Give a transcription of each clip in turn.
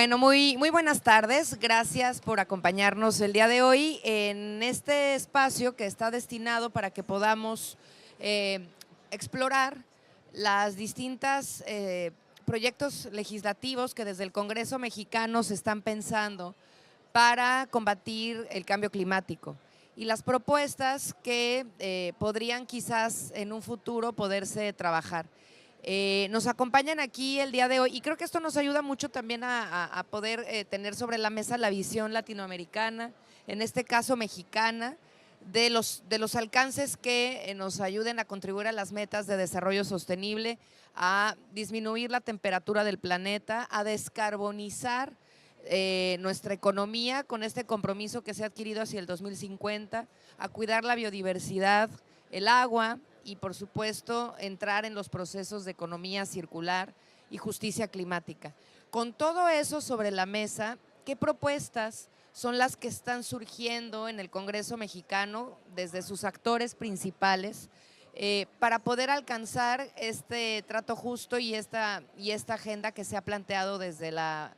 Bueno, muy buenas tardes. Gracias por acompañarnos el día de hoy en este espacio que está destinado para que podamos explorar las distintas proyectos legislativos que desde el Congreso mexicano se están pensando para combatir el cambio climático y las propuestas que podrían quizás en un futuro poderse trabajar. Nos acompañan aquí el día de hoy y creo que esto nos ayuda mucho también a poder tener sobre la mesa la visión latinoamericana, en este caso mexicana, de los alcances que nos ayuden a contribuir a las metas de desarrollo sostenible, a disminuir la temperatura del planeta, a descarbonizar nuestra economía con este compromiso que se ha adquirido hacia el 2050, a cuidar la biodiversidad, el agua y por supuesto entrar en los procesos de economía circular y justicia climática. Con todo eso sobre la mesa, ¿qué propuestas son las que están surgiendo en el Congreso mexicano desde sus actores principales para poder alcanzar este trato justo y esta agenda que se ha planteado desde la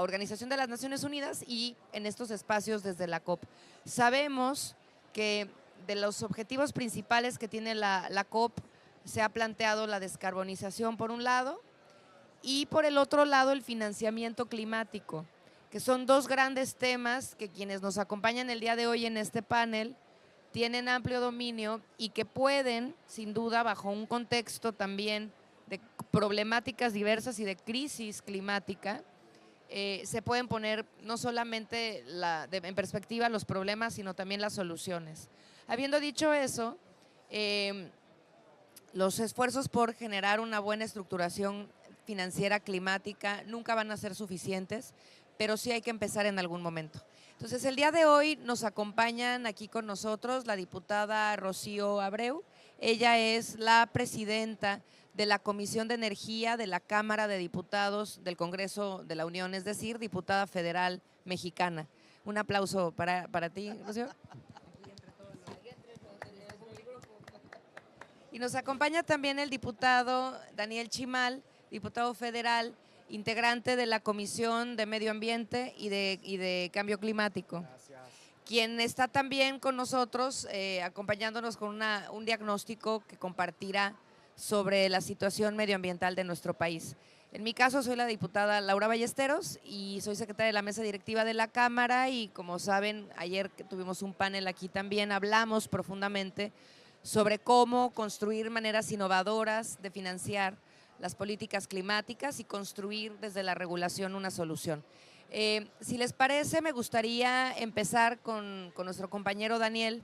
Organización de las Naciones Unidas y en estos espacios desde la COP? Sabemos que de los objetivos principales que tiene la COP se ha planteado la descarbonización por un lado y por el otro lado el financiamiento climático, que son dos grandes temas que quienes nos acompañan el día de hoy en este panel tienen amplio dominio y que pueden, sin duda, bajo un contexto también de problemáticas diversas y de crisis climática, se pueden poner no solamente en perspectiva los problemas, sino también las soluciones. Habiendo dicho eso, los esfuerzos por generar una buena estructuración financiera climática nunca van a ser suficientes, pero sí hay que empezar en algún momento. Entonces, el día de hoy nos acompañan aquí con nosotros la diputada Rocío Abreu. Ella es la presidenta de la Comisión de Energía de la Cámara de Diputados del Congreso de la Unión, es decir, diputada federal mexicana. Un aplauso para ti, Rocío. Y nos acompaña también el diputado Daniel Chimal, diputado federal, integrante de la Comisión de Medio Ambiente y de Cambio Climático. Gracias. Quien está también con nosotros, acompañándonos con un diagnóstico que compartirá sobre la situación medioambiental de nuestro país. En mi caso soy la diputada Laura Ballesteros y soy secretaria de la mesa directiva de la Cámara y como saben, ayer que tuvimos un panel aquí también, hablamos profundamente sobre cómo construir maneras innovadoras de financiar las políticas climáticas y construir desde la regulación una solución. Si les parece, me gustaría empezar con nuestro compañero Daniel.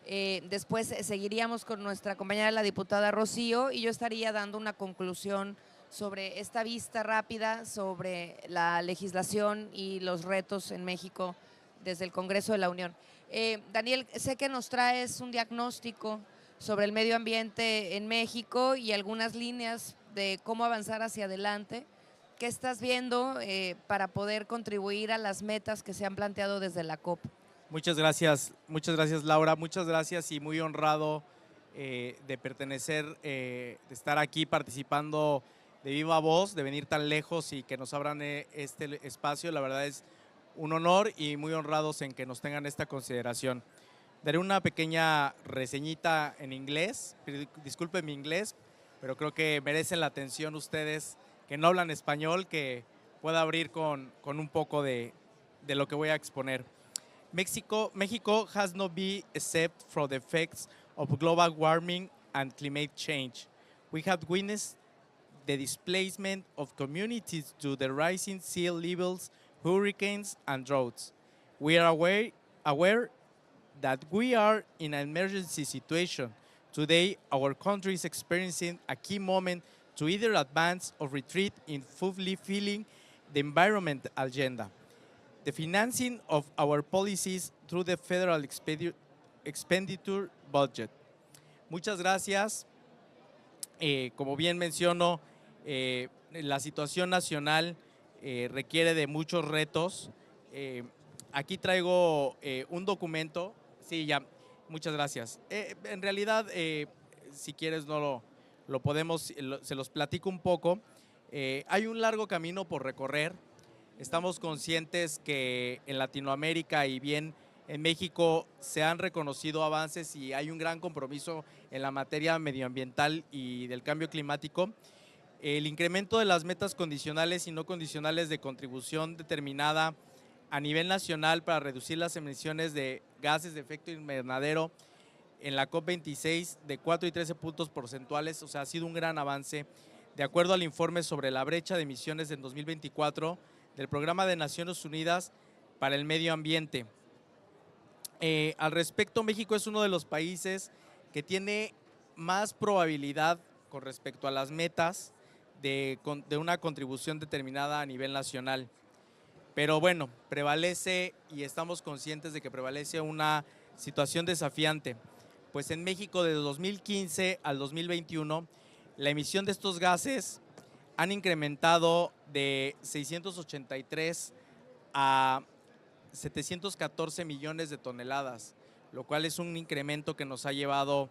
Después seguiríamos con nuestra compañera la diputada Rocío y yo estaría dando una conclusión sobre esta vista rápida sobre la legislación y los retos en México desde el Congreso de la Unión. Daniel, sé que nos traes un diagnóstico sobre el medio ambiente en México y algunas líneas de cómo avanzar hacia adelante. ¿Qué estás viendo para poder contribuir a las metas que se han planteado desde la COP? Muchas gracias Laura, muchas gracias y muy honrado de pertenecer, de estar aquí participando de viva voz, de venir tan lejos y que nos abran este espacio. La verdad es un honor y muy honrados en que nos tengan esta consideración. Daré una pequeña reseñita en inglés, disculpen mi inglés, pero creo que merecen la atención ustedes que no hablan español, que pueda abrir con un poco de lo que voy a exponer. Mexico has not been exempt from the effects of global warming and climate change. We have witnessed the displacement of communities due to the rising sea levels, hurricanes, and droughts. We are aware that we are in an emergency situation. Today, our country is experiencing a key moment to either advance or retreat in fully filling the environment agenda. The financing of our policies through the federal expenditure budget. Muchas gracias. Como bien menciono, la situación nacional requiere de muchos retos. Aquí traigo un documento. Sí, ya, muchas gracias. En realidad, si quieres, no lo podemos, se los platico un poco. Hay un largo camino por recorrer. Estamos conscientes que en Latinoamérica y bien en México se han reconocido avances y hay un gran compromiso en la materia medioambiental y del cambio climático. El incremento de las metas condicionales y no condicionales de contribución determinada a nivel nacional para reducir las emisiones de gases de efecto invernadero en la COP26 de 4 y 13 puntos porcentuales, o sea, ha sido un gran avance. De acuerdo al informe sobre la brecha de emisiones en 2024 del Programa de Naciones Unidas para el Medio Ambiente. Al respecto, México es uno de los países que tiene más probabilidad con respecto a las metas de una contribución determinada a nivel nacional. Pero bueno, prevalece y estamos conscientes de que prevalece una situación desafiante. Pues en México de 2015 al 2021, la emisión de estos gases han incrementado de 683 a 714 millones de toneladas, lo cual es un incremento que nos ha llevado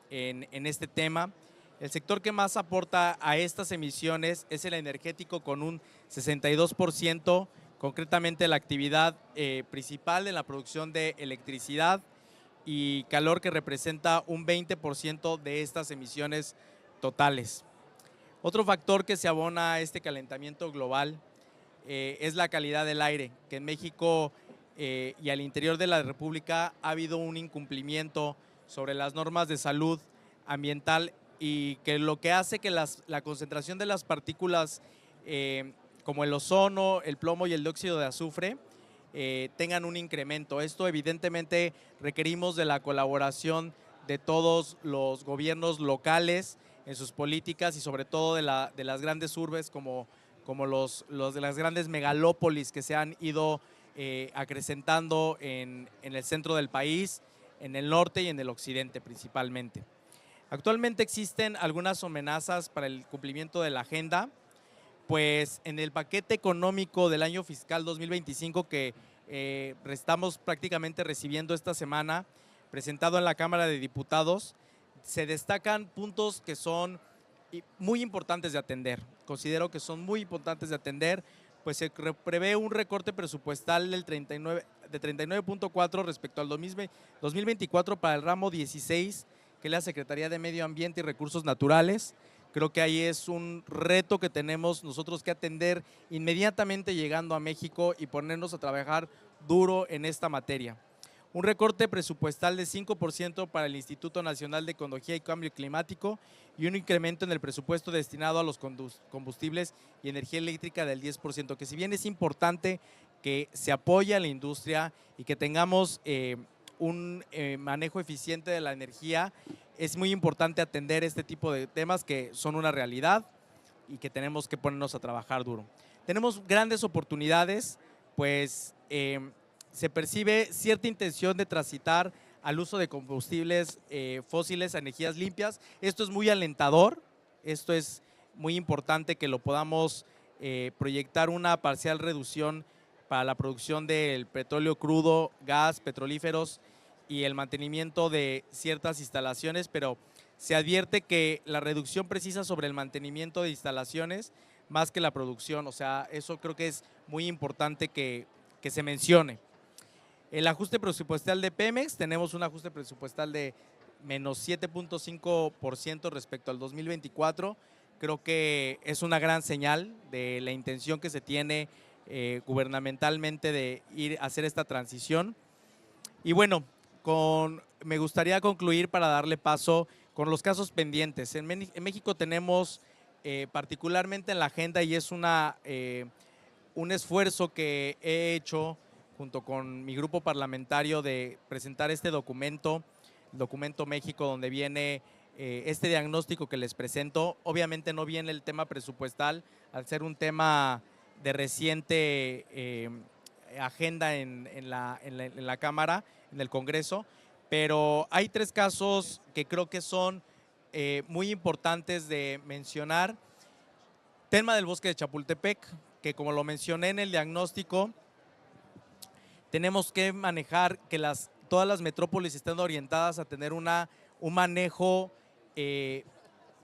en este tema. El sector que más aporta a estas emisiones es el energético con un 62%, concretamente la actividad principal en la producción de electricidad y calor, que representa un 20% de estas emisiones totales. Otro factor que se abona a este calentamiento global es la calidad del aire, que en México y al interior de la República ha habido un incumplimiento sobre las normas de salud ambiental, y que lo que hace que la concentración de las partículas como el ozono, el plomo y el dióxido de azufre tengan un incremento. Esto evidentemente requerimos de la colaboración de todos los gobiernos locales en sus políticas y sobre todo de las grandes urbes como los de las grandes megalópolis que se han ido acrecentando en el centro del país, en el norte y en el occidente principalmente. Actualmente existen algunas amenazas para el cumplimiento de la agenda, pues en el paquete económico del año fiscal 2025 que estamos prácticamente recibiendo esta semana, presentado en la Cámara de Diputados, se destacan puntos que son muy importantes de atender. Considero que son muy importantes de atender, pues se prevé un recorte presupuestal de 39.4 respecto al 2024 para el ramo 16, que es la Secretaría de Medio Ambiente y Recursos Naturales. Creo que ahí es un reto que tenemos nosotros que atender inmediatamente llegando a México y ponernos a trabajar duro en esta materia. Un recorte presupuestal de 5% para el Instituto Nacional de Ecología y Cambio Climático y un incremento en el presupuesto destinado a los combustibles y energía eléctrica del 10%, que si bien es importante que se apoye a la industria y que tengamos un manejo eficiente de la energía, es muy importante atender este tipo de temas que son una realidad y que tenemos que ponernos a trabajar duro. Tenemos grandes oportunidades, pues se percibe cierta intención de transitar al uso de combustibles fósiles a energías limpias. Esto es muy alentador, esto es muy importante que lo podamos proyectar una parcial reducción para la producción del petróleo crudo, gas, petrolíferos y el mantenimiento de ciertas instalaciones, pero se advierte que la reducción precisa sobre el mantenimiento de instalaciones más que la producción, o sea, eso creo que es muy importante que se mencione. El ajuste presupuestal de Pemex, tenemos un ajuste presupuestal de menos 7.5% respecto al 2024. Creo que es una gran señal de la intención que se tiene gubernamentalmente de ir a hacer esta transición. Y bueno, me gustaría concluir para darle paso con los casos pendientes. En México tenemos particularmente en la agenda, y es un esfuerzo que he hecho junto con mi grupo parlamentario de presentar este documento, el documento México, donde viene este diagnóstico que les presento. Obviamente no viene el tema presupuestal, al ser un tema de reciente agenda en la Cámara, en el Congreso, pero hay 3 casos que creo que son muy importantes de mencionar. Tema del bosque de Chapultepec, que como lo mencioné en el diagnóstico, tenemos que manejar que todas las metrópolis estén orientadas a tener un manejo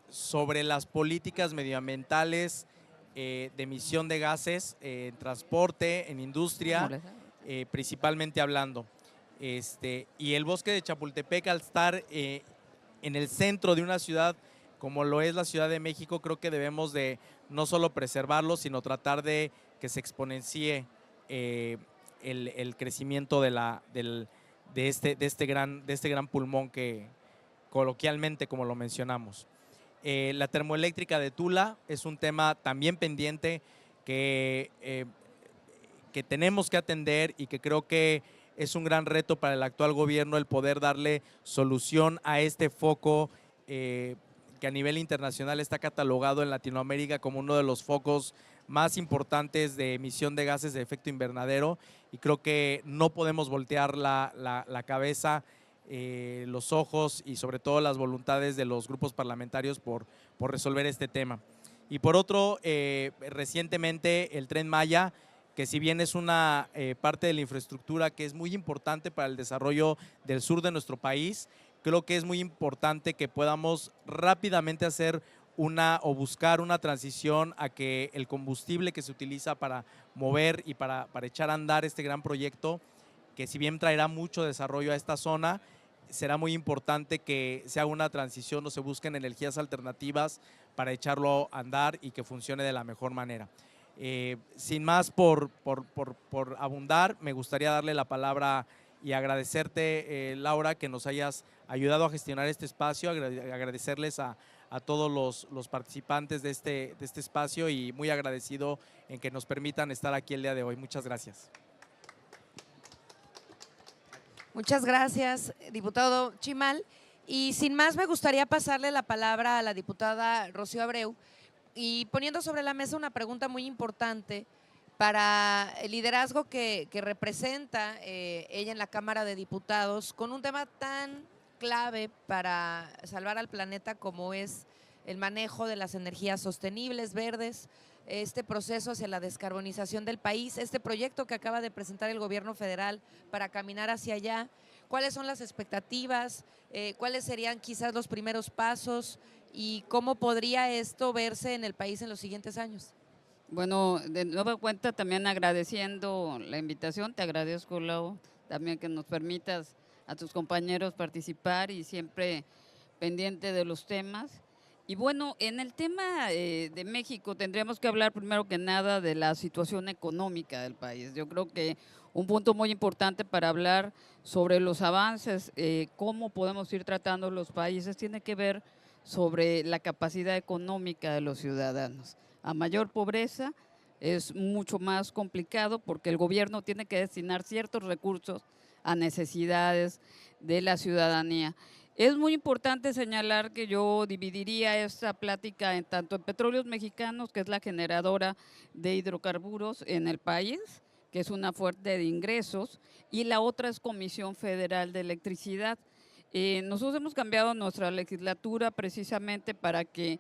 sobre las políticas medioambientales de emisión de gases en transporte, en industria, principalmente hablando. Y el bosque de Chapultepec, al estar en el centro de una ciudad como lo es la Ciudad de México, creo que debemos de no solo preservarlo, sino tratar de que se exponencie el crecimiento de este gran pulmón que coloquialmente, como lo mencionamos. La termoeléctrica de Tula es un tema también pendiente que tenemos que atender y que creo que es un gran reto para el actual gobierno el poder darle solución a este foco que a nivel internacional está catalogado en Latinoamérica como uno de los focos más importantes de emisión de gases de efecto invernadero, y creo que no podemos voltear la cabeza, los ojos y sobre todo las voluntades de los grupos parlamentarios por resolver este tema. Y por otro, recientemente el Tren Maya, que si bien es una parte de la infraestructura que es muy importante para el desarrollo del sur de nuestro país, creo que es muy importante que podamos rápidamente hacer buscar una transición a que el combustible que se utiliza para mover y para echar a andar este gran proyecto, que si bien traerá mucho desarrollo a esta zona, será muy importante que se haga una transición o se busquen energías alternativas para echarlo a andar y que funcione de la mejor manera. Sin más por abundar, me gustaría darle la palabra y agradecerte, Laura, que nos hayas ayudado a gestionar este espacio, agradecerles a todos los participantes de este espacio y muy agradecido en que nos permitan estar aquí el día de hoy. Muchas gracias. Muchas gracias, diputado Chimal. Y sin más, me gustaría pasarle la palabra a la diputada Rocío Abreu y poniendo sobre la mesa una pregunta muy importante para el liderazgo que representa ella en la Cámara de Diputados con un tema tan clave para salvar al planeta como es el manejo de las energías sostenibles, verdes, este proceso hacia la descarbonización del país, este proyecto que acaba de presentar el gobierno federal para caminar hacia allá. ¿Cuáles son las expectativas? ¿Cuáles serían quizás los primeros pasos? ¿Y cómo podría esto verse en el país en los siguientes años? Bueno, de nueva cuenta también agradeciendo la invitación, te agradezco, Lau, también que nos permitas a tus compañeros participar y siempre pendiente de los temas. Y bueno, en el tema de México tendríamos que hablar primero que nada de la situación económica del país. Yo creo que un punto muy importante para hablar sobre los avances, cómo podemos ir tratando los países, tiene que ver sobre la capacidad económica de los ciudadanos. A mayor pobreza es mucho más complicado porque el gobierno tiene que destinar ciertos recursos a necesidades de la ciudadanía. Es muy importante señalar que yo dividiría esta plática en tanto en Petróleos Mexicanos, que es la generadora de hidrocarburos en el país, que es una fuente de ingresos, y la otra es Comisión Federal de Electricidad. Nosotros hemos cambiado nuestra legislatura precisamente para que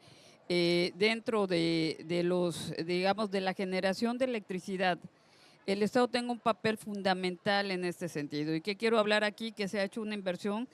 dentro de los, digamos, de la generación de electricidad, el Estado tenga un papel fundamental en este sentido. ¿Y qué quiero hablar aquí? Que se ha hecho una inversión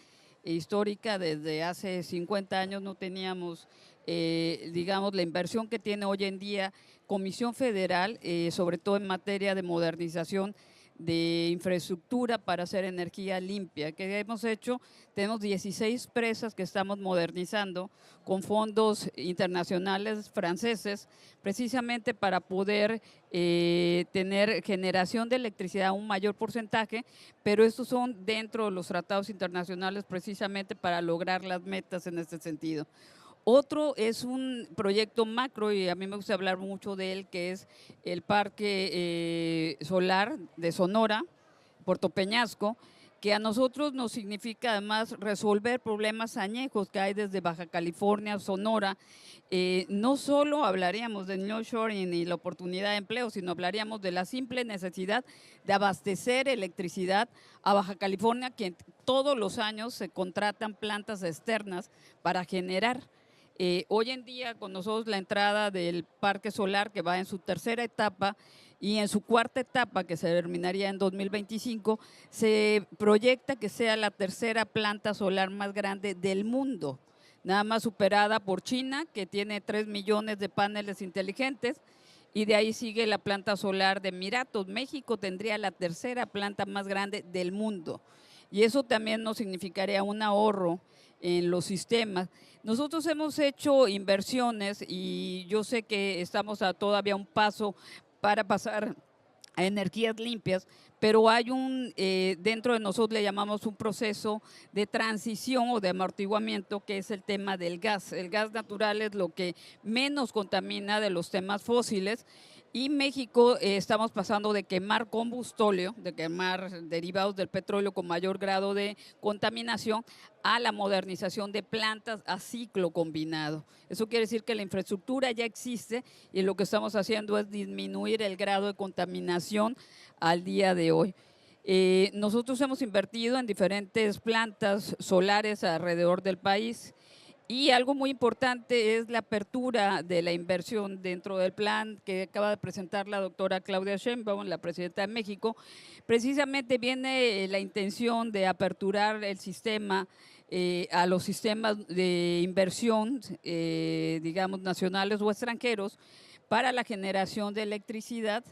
histórica desde hace 50 años, no teníamos, digamos, la inversión que tiene hoy en día Comisión Federal, sobre todo en materia de modernización de infraestructura para hacer energía limpia. ¿Qué hemos hecho? Tenemos 16 presas que estamos modernizando con fondos internacionales franceses, precisamente para poder tener generación de electricidad a un mayor porcentaje, pero estos son dentro de los tratados internacionales precisamente para lograr las metas en este sentido. Otro es un proyecto macro, y a mí me gusta hablar mucho de él, que es el Parque Solar de Sonora, Puerto Peñasco, que a nosotros nos significa además resolver problemas añejos que hay desde Baja California, Sonora. No solo hablaríamos del nearshoring y la oportunidad de empleo, sino hablaríamos de la simple necesidad de abastecer electricidad a Baja California, que todos los años se contratan plantas externas para generar. Hoy en día con nosotros la entrada del parque solar que va en su tercera etapa y en su cuarta etapa que se terminaría en 2025, se proyecta que sea la tercera planta solar más grande del mundo, nada más superada por China, que tiene 3 millones de paneles inteligentes, y de ahí sigue la planta solar de Miratos. México tendría la tercera planta más grande del mundo y eso también nos significaría un ahorro en los sistemas. Nosotros hemos hecho inversiones y yo sé que estamos a todavía un paso para pasar a energías limpias, pero hay dentro de nosotros le llamamos un proceso de transición o de amortiguamiento, que es el tema del gas. El gas natural es lo que menos contamina de los temas fósiles, y México estamos pasando de quemar combustóleo, de quemar derivados del petróleo con mayor grado de contaminación, a la modernización de plantas a ciclo combinado. Eso quiere decir que la infraestructura ya existe y lo que estamos haciendo es disminuir el grado de contaminación al día de hoy. Nosotros hemos invertido en diferentes plantas solares alrededor del país. Y algo muy importante es la apertura de la inversión dentro del plan que acaba de presentar la doctora Claudia Sheinbaum, la presidenta de México. Precisamente viene la intención de aperturar el sistema a los sistemas de inversión, digamos, nacionales o extranjeros, para la generación de electricidad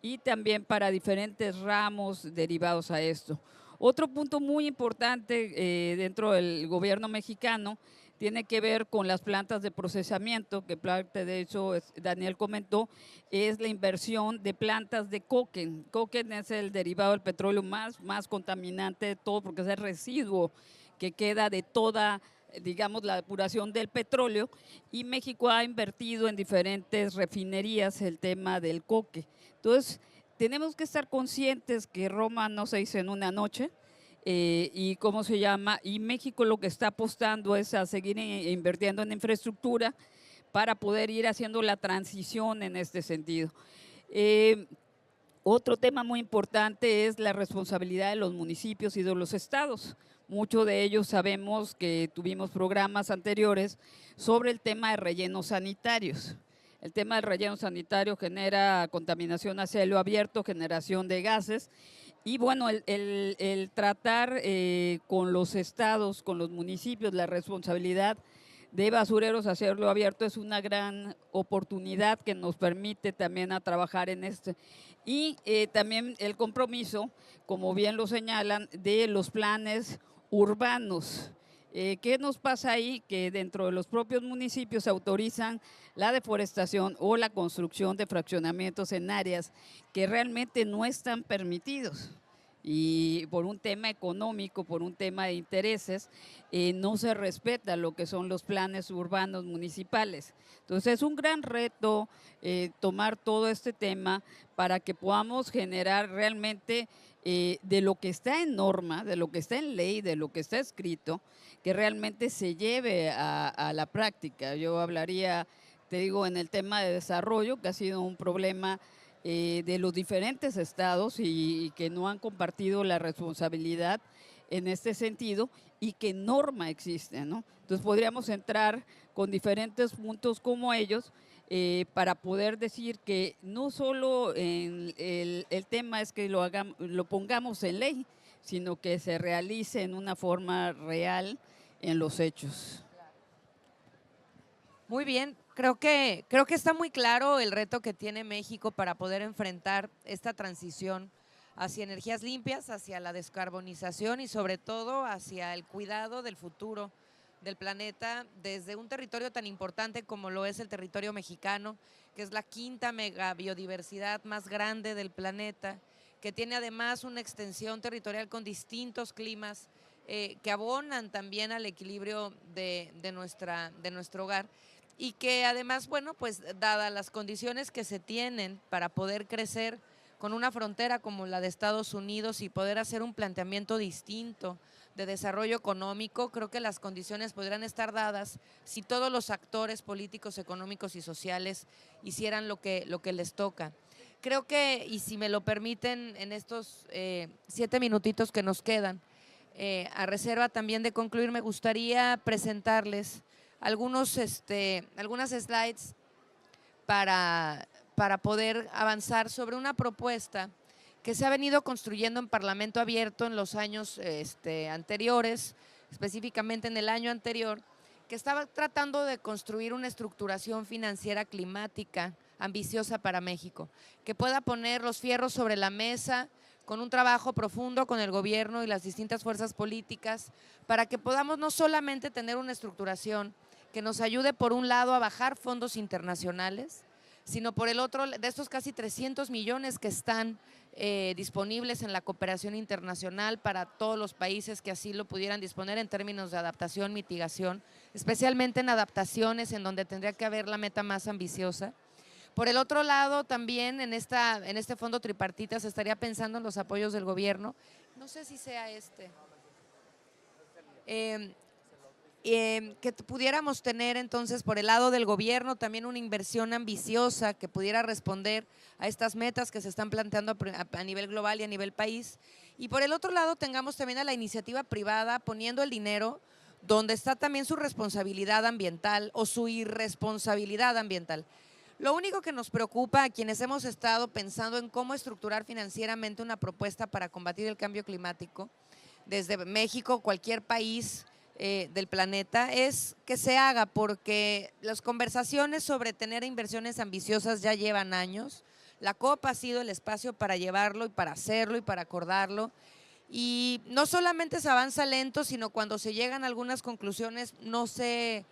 y también para diferentes ramos derivados a esto. Otro punto muy importante dentro del gobierno mexicano tiene que ver con las plantas de procesamiento, que parte de eso Daniel comentó, es la inversión de plantas de coque. Coque es el derivado del petróleo más contaminante de todo, porque es el residuo que queda de toda, digamos, la depuración del petróleo, y México ha invertido en diferentes refinerías el tema del coque. Entonces, tenemos que estar conscientes que Roma no se hizo en una noche, y México lo que está apostando es a seguir invirtiendo en infraestructura para poder ir haciendo la transición en este sentido. Otro tema muy importante es la responsabilidad de los municipios y de los estados. Muchos de ellos sabemos que tuvimos programas anteriores sobre el tema de rellenos sanitarios. El tema del relleno sanitario genera contaminación a cielo abierto, generación de gases. Y bueno, el tratar con los estados, con los municipios, la responsabilidad de basureros a cielo abierto es una gran oportunidad que nos permite también a trabajar en esto. Y también el compromiso, como bien lo señalan, de los planes urbanos. ¿Qué nos pasa ahí? Que dentro de los propios municipios se autorizan la deforestación o la construcción de fraccionamientos en áreas que realmente no están permitidos. Y por un tema económico, por un tema de intereses, no se respeta lo que son los planes urbanos municipales. Entonces es un gran reto tomar todo este tema para que podamos generar realmente de lo que está en norma, de lo que está en ley, de lo que está escrito, que realmente se lleve a la práctica. Yo hablaría, te digo, en el tema de desarrollo, que ha sido un problema de los diferentes estados y que no han compartido la responsabilidad en este sentido, y que norma existe, ¿no? Entonces podríamos entrar con diferentes puntos como ellos para poder decir que no solo el tema es que lo pongamos en ley, sino que se realice en una forma real en los hechos. Muy bien, creo que está muy claro el reto que tiene México para poder enfrentar esta transición hacia energías limpias, hacia la descarbonización y sobre todo hacia el cuidado del futuro del planeta desde un territorio tan importante como lo es el territorio mexicano, que es la quinta megabiodiversidad más grande del planeta, que tiene además una extensión territorial con distintos climas que abonan también al equilibrio de nuestro hogar, y que además, bueno, pues dadas las condiciones que se tienen para poder crecer con una frontera como la de Estados Unidos y poder hacer un planteamiento distinto de desarrollo económico, creo que las condiciones podrían estar dadas si todos los actores políticos, económicos y sociales hicieran lo que les toca. Creo que, y si me lo permiten en estos 7 minutitos que nos quedan, a reserva también de concluir, me gustaría presentarles algunas slides para poder avanzar sobre una propuesta que se ha venido construyendo en Parlamento Abierto en los años anteriores, específicamente en el año anterior, que estaba tratando de construir una estructuración financiera climática ambiciosa para México, que pueda poner los fierros sobre la mesa con un trabajo profundo con el gobierno y las distintas fuerzas políticas, para que podamos no solamente tener una estructuración que nos ayude por un lado a bajar fondos internacionales, sino por el otro, de estos casi 300 millones que están disponibles en la cooperación internacional para todos los países que así lo pudieran disponer en términos de adaptación, mitigación, especialmente en adaptaciones en donde tendría que haber la meta más ambiciosa. Por el otro lado, también en este fondo tripartita se estaría pensando en los apoyos del gobierno. No sé si sea este. Que pudiéramos tener entonces por el lado del gobierno también una inversión ambiciosa que pudiera responder a estas metas que se están planteando a nivel global y a nivel país. Y por el otro lado tengamos también a la iniciativa privada poniendo el dinero donde está también su responsabilidad ambiental o su irresponsabilidad ambiental. Lo único que nos preocupa a quienes hemos estado pensando en cómo estructurar financieramente una propuesta para combatir el cambio climático, desde México, cualquier país del planeta, es que se haga, porque las conversaciones sobre tener inversiones ambiciosas ya llevan años. La COP ha sido el espacio para llevarlo y para hacerlo y para acordarlo. Y no solamente se avanza lento, sino cuando se llegan a algunas conclusiones no se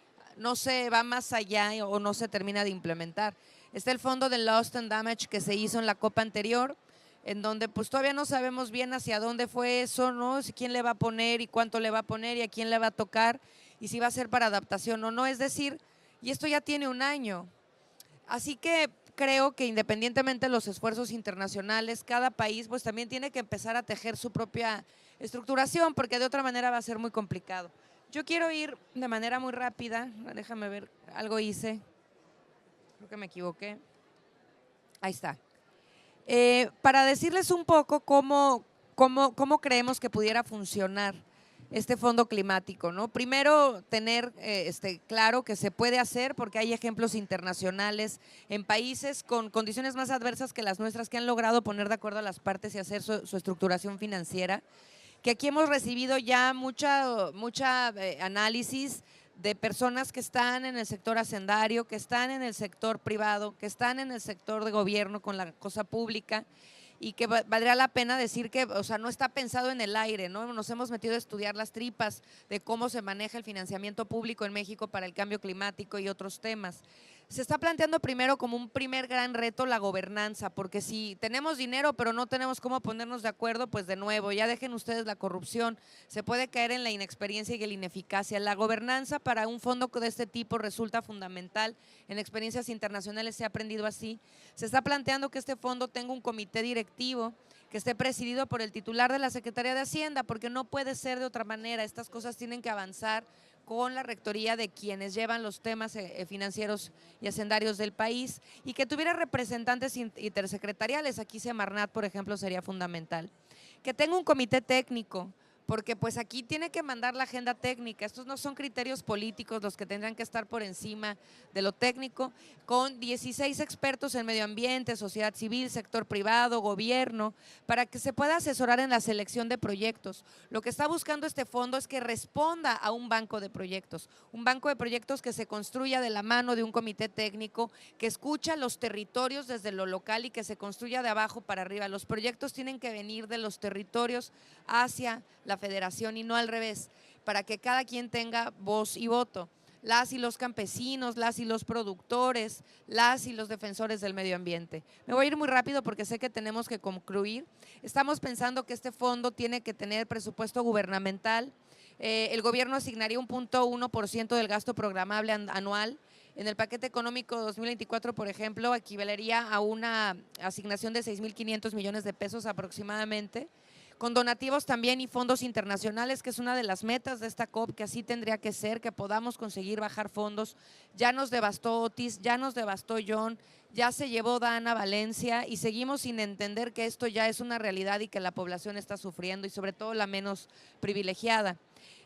va más allá o no se termina de implementar. Está el fondo de Lost and Damage que se hizo en la COP anterior, en donde pues todavía no sabemos bien hacia dónde fue eso, ¿no? Si quién le va a poner y cuánto le va a poner y a quién le va a tocar y si va a ser para adaptación o no. Es decir, y esto ya tiene un año. Así que creo que independientemente de los esfuerzos internacionales, cada país pues también tiene que empezar a tejer su propia estructuración, porque de otra manera va a ser muy complicado. Yo quiero ir de manera muy rápida, déjame ver, algo hice, creo que me equivoqué, ahí está. Para decirles un poco cómo creemos que pudiera funcionar este fondo climático, ¿no? Primero, tener claro que se puede hacer porque hay ejemplos internacionales en países con condiciones más adversas que las nuestras que han logrado poner de acuerdo a las partes y hacer su estructuración financiera, que aquí hemos recibido ya mucha análisis de personas que están en el sector hacendario, que están en el sector privado, que están en el sector de gobierno con la cosa pública, y que valdría la pena decir que, o sea, no está pensado en el aire, ¿no? Nos hemos metido a estudiar las tripas de cómo se maneja el financiamiento público en México para el cambio climático y otros temas. Se está planteando primero como un primer gran reto la gobernanza, porque si tenemos dinero pero no tenemos cómo ponernos de acuerdo, pues de nuevo, ya dejen ustedes la corrupción, se puede caer en la inexperiencia y la ineficacia. La gobernanza para un fondo de este tipo resulta fundamental, en experiencias internacionales se ha aprendido así. Se está planteando que este fondo tenga un comité directivo que esté presidido por el titular de la Secretaría de Hacienda, porque no puede ser de otra manera, estas cosas tienen que avanzar con la rectoría de quienes llevan los temas financieros y hacendarios del país, y que tuviera representantes intersecretariales. Aquí Semarnat, por ejemplo, sería fundamental. Que tenga un comité técnico, porque pues aquí tiene que mandar la agenda técnica. Estos no son criterios políticos los que tendrán que estar por encima de lo técnico, con 16 expertos en medio ambiente, sociedad civil, sector privado, gobierno, para que se pueda asesorar en la selección de proyectos. Lo que está buscando este fondo es que responda a un banco de proyectos que se construya de la mano de un comité técnico, que escucha los territorios desde lo local y que se construya de abajo para arriba. Los proyectos tienen que venir de los territorios hacia la federación y no al revés, para que cada quien tenga voz y voto. Las y los campesinos, las y los productores, las y los defensores del medio ambiente. Me voy a ir muy rápido porque sé que tenemos que concluir. Estamos pensando que este fondo tiene que tener presupuesto gubernamental. El gobierno asignaría un 0.1% del gasto programable anual. En el paquete económico 2024, por ejemplo, equivalería a una asignación de 6.500 millones de pesos aproximadamente, con donativos también y fondos internacionales, que es una de las metas de esta COP, que así tendría que ser, que podamos conseguir bajar fondos. Ya nos devastó Otis, ya nos devastó John, ya se llevó Dana Valencia y seguimos sin entender que esto ya es una realidad y que la población está sufriendo, y sobre todo la menos privilegiada.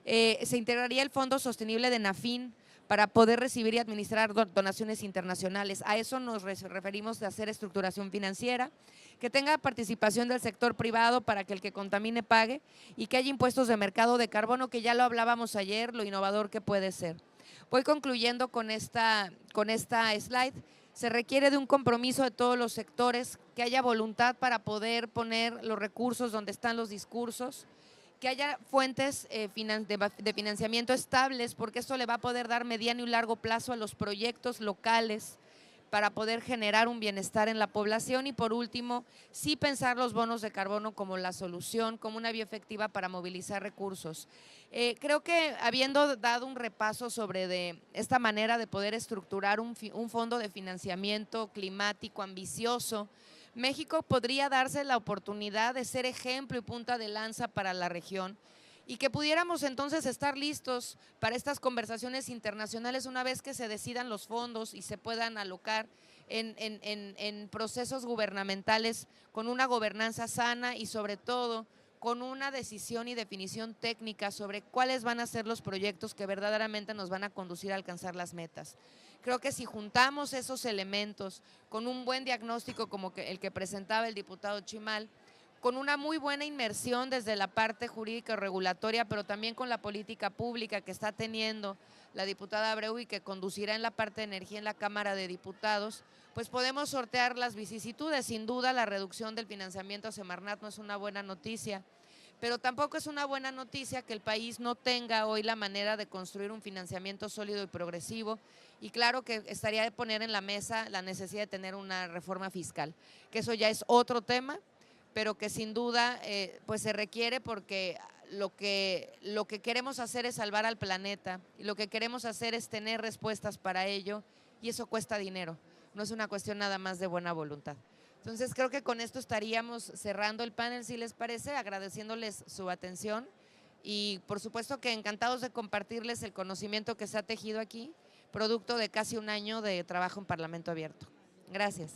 Se integraría el Fondo Sostenible de NAFIN para poder recibir y administrar donaciones internacionales. A eso nos referimos de hacer estructuración financiera, que tenga participación del sector privado para que el que contamine pague, y que haya impuestos de mercado de carbono, que ya lo hablábamos ayer, lo innovador que puede ser. Voy concluyendo con esta slide. Se requiere de un compromiso de todos los sectores, que haya voluntad para poder poner los recursos donde están los discursos, que haya fuentes de financiamiento estables, porque esto le va a poder dar mediano y largo plazo a los proyectos locales para poder generar un bienestar en la población. Y por último, sí pensar los bonos de carbono como la solución, como una vía efectiva para movilizar recursos. Creo que habiendo dado un repaso sobre de esta manera de poder estructurar un fondo de financiamiento climático ambicioso, México podría darse la oportunidad de ser ejemplo y punta de lanza para la región, y que pudiéramos entonces estar listos para estas conversaciones internacionales una vez que se decidan los fondos y se puedan alocar en procesos gubernamentales con una gobernanza sana y sobre todo con una decisión y definición técnica sobre cuáles van a ser los proyectos que verdaderamente nos van a conducir a alcanzar las metas. Creo que si juntamos esos elementos con un buen diagnóstico como el que presentaba el diputado Chimal, con una muy buena inmersión desde la parte jurídica y regulatoria, pero también con la política pública que está teniendo la diputada Abreu y que conducirá en la parte de energía en la Cámara de Diputados, pues podemos sortear las vicisitudes. Sin duda, la reducción del financiamiento a Semarnat no es una buena noticia, pero tampoco es una buena noticia que el país no tenga hoy la manera de construir un financiamiento sólido y progresivo, y claro que estaría de poner en la mesa la necesidad de tener una reforma fiscal, que eso ya es otro tema, pero que sin duda pues se requiere, porque lo que queremos hacer es salvar al planeta y lo que queremos hacer es tener respuestas para ello, y eso cuesta dinero, no es una cuestión nada más de buena voluntad. Entonces creo que con esto estaríamos cerrando el panel, si les parece, agradeciéndoles su atención y por supuesto que encantados de compartirles el conocimiento que se ha tejido aquí, producto de casi un año de trabajo en Parlamento Abierto. Gracias.